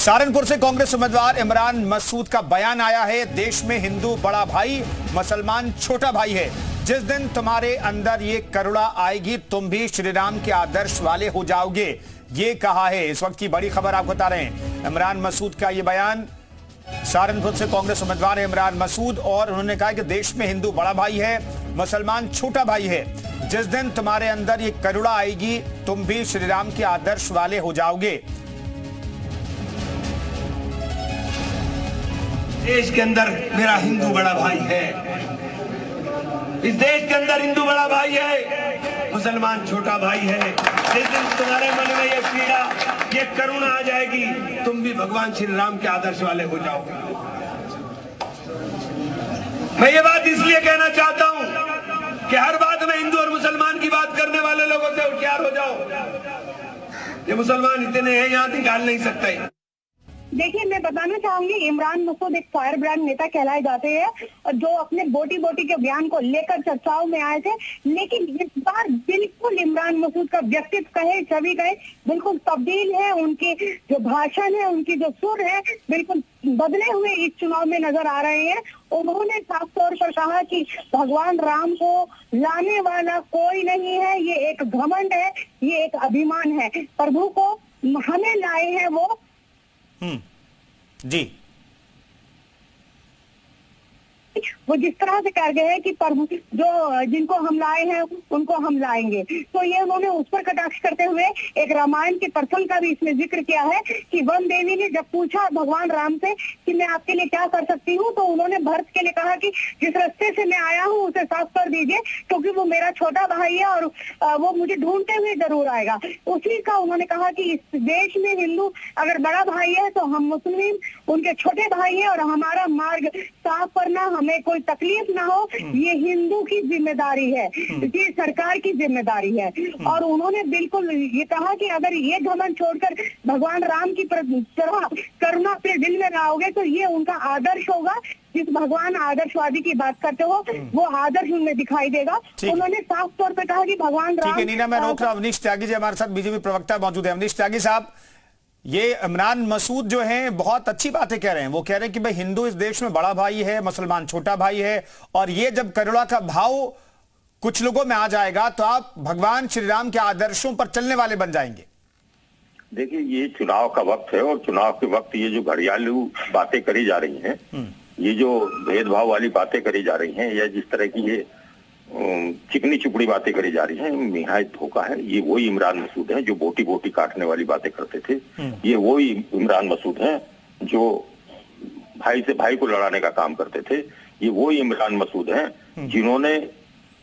सहारनपुर से कांग्रेस उम्मीदवार इमरान मसूद का बयान आया है। देश में हिंदू बड़ा भाई, मुसलमान छोटा भाई है। जिस दिन तुम्हारे अंदर ये करुणा आएगी, तुम भी श्री राम के आदर्श वाले हो जाओगे, ये कहा है। इस वक्त की बड़ी खबर आपको बता रहे हैं, इमरान मसूद का ये बयान। सहारनपुर से कांग्रेस उम्मीदवार इमरान मसूद, और उन्होंने कहा कि देश में हिंदू बड़ा भाई है, मुसलमान छोटा भाई है। जिस दिन तुम्हारे अंदर ये करुणा आएगी, तुम भी श्री राम के आदर्श वाले हो जाओगे। देश के अंदर मेरा हिंदू बड़ा भाई है, इस देश के अंदर हिंदू बड़ा भाई है, मुसलमान छोटा भाई है। जिस दिन तुम्हारे मन में ये पीड़ा, ये करुणा आ जाएगी, तुम भी भगवान श्री राम के आदर्श वाले हो जाओगे। मैं ये बात इसलिए कहना चाहता हूं कि हर बात में हिंदू और मुसलमान की बात करने वाले लोगों से होशियार हो जाओ। ये मुसलमान इतने हैं, यहां निकाल नहीं सकते। देखिए, मैं बताना चाहूंगी, इमरान मसूद एक फायर ब्रांड नेता कहलाए जाते हैं, और जो अपने बोटी बोटी के बयान को लेकर चर्चाओं में आए थे। लेकिन इस बार बिल्कुल इमरान मसूद का व्यक्तित्व कहे, छवि कहे, बिल्कुल तब्दील है। उनके जो भाषण है, उनकी जो सुर है, बिल्कुल बदले हुए इस चुनाव में नजर आ रहे हैं। उन्होंने साफ तौर पर कहा कि भगवान राम को लाने वाला कोई नहीं है, ये एक घमंड है, ये एक अभिमान है। प्रभु को हमें लाए हैं वो जी, वो जिस तरह से कर गए हैं कि प्रभु जो जिनको हम लाए हैं उनको हम लाएंगे। तो ये उन्होंने उस पर कटाक्ष करते हुए एक रामायण के प्रसंग का भी इसमें जिक्र किया है कि वन देवी ने जब पूछा भगवान राम से कि मैं आपके लिए क्या कर सकती हूँ, तो उन्होंने भरत के लिए कहा कि जिस रास्ते से मैं आया हूँ उसे साफ कर दीजिए, क्योंकि वो मेरा छोटा भाई है और वो मुझे ढूंढते हुए जरूर आएगा। उसी का उन्होंने कहा कि इस देश में हिंदू अगर बड़ा भाई है तो हम मुस्लिम उनके छोटे भाई है, और हमारा मार्ग साफ करना, हमें कोई तकलीफ ना हो, ये हिंदू की जिम्मेदारी है, ये सरकार की जिम्मेदारी है। और उन्होंने बिल्कुल ये कहा कि अगर ये घमंड छोड़कर भगवान राम की तरह करुणा अपने दिल में लाओगे तो ये उनका आदर्श होगा। जिस भगवान आदर्शवादी की बात करते हो, वो आदर्श उनमें दिखाई देगा। उन्होंने साफ तौर पर कहा कि भगवान राम। ठीक है नीना, मैं रोक रहा हूं। अवनीश त्यागी जी हमारे साथ बीजेपी प्रवक्ता मौजूद है। अवनीश त्यागी साहब, ये इमरान मसूद जो हैं बहुत अच्छी बातें कह रहे हैं। वो कह रहे हैं कि भाई हिंदू इस देश में बड़ा भाई है, मुसलमान छोटा भाई है, और ये जब करुणा का भाव कुछ लोगों में आ जाएगा तो आप भगवान श्री राम के आदर्शों पर चलने वाले बन जाएंगे। देखिए, ये चुनाव का वक्त है, और चुनाव के वक्त ये जो घड़ियालू बातें करी जा रही हैं, ये जो भेदभाव वाली बातें करी जा रही हैं, या जिस तरह की ये चिकनी चुपड़ी बातें करी जा रही हैं, निहायत धोखा है। ये वही इमरान मसूद हैं जो बोटी बोटी काटने वाली बातें करते थे। ये वही इमरान मसूद हैं जो भाई से भाई को लड़ाने का काम करते थे। ये वही इमरान मसूद हैं जिन्होंने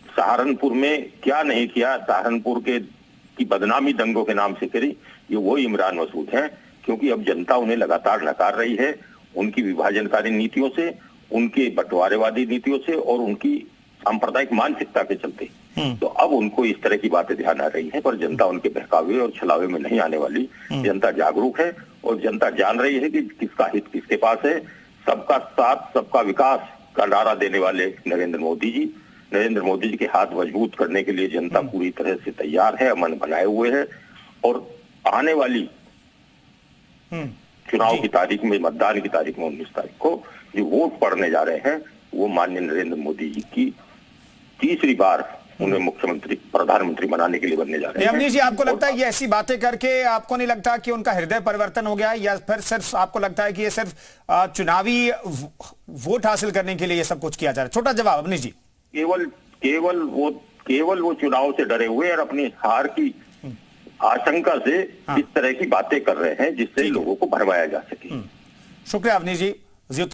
सहारनपुर में क्या नहीं किया, सहारनपुर के की बदनामी दंगों के नाम से करी। ये वही इमरान मसूद हैं, क्योंकि अब जनता उन्हें लगातार नकार रही है, उनकी विभाजनकारी नीतियों से, उनके बंटवारेवादी नीतियों से, और उनकी सांप्रदायिक मानसिकता के चलते। तो अब उनको इस तरह की बातें ध्यान आ रही हैं, पर जनता उनके बहकावे और छलावे में नहीं आने वाली। जनता जागरूक है, और जनता जान रही है कि किसका हित किसके पास है। सबका साथ सबका विकास का नारा देने वाले नरेंद्र मोदी जी के हाथ मजबूत करने के लिए जनता पूरी तरह से तैयार है, मन बनाए हुए है। और आने वाली चुनाव की तारीख में, मतदान की तारीख में 19 तारीख को जो वोट पड़ने जा रहे हैं, वो माननीय नरेंद्र मोदी जी की तीसरी बार उन्हें मुख्यमंत्री प्रधानमंत्री बनाने के लिए बनने जा रहे हैं। अवनीश जी, आपको लगता है ये ऐसी बातें करके आपको नहीं लगता कि उनका हृदय परिवर्तन हो गया है, या फिर सिर्फ आपको लगता है कि ये सिर्फ चुनावी वोट हासिल करने के लिए ये सब कुछ किया जा रहा है? छोटा जवाब अवनीश जी। केवल वो चुनाव से डरे हुए और अपनी हार की आशंका से इस तरह की बातें कर रहे हैं, जिससे लोगों को भरमाया जा सके। शुक्रिया अवनीश जी।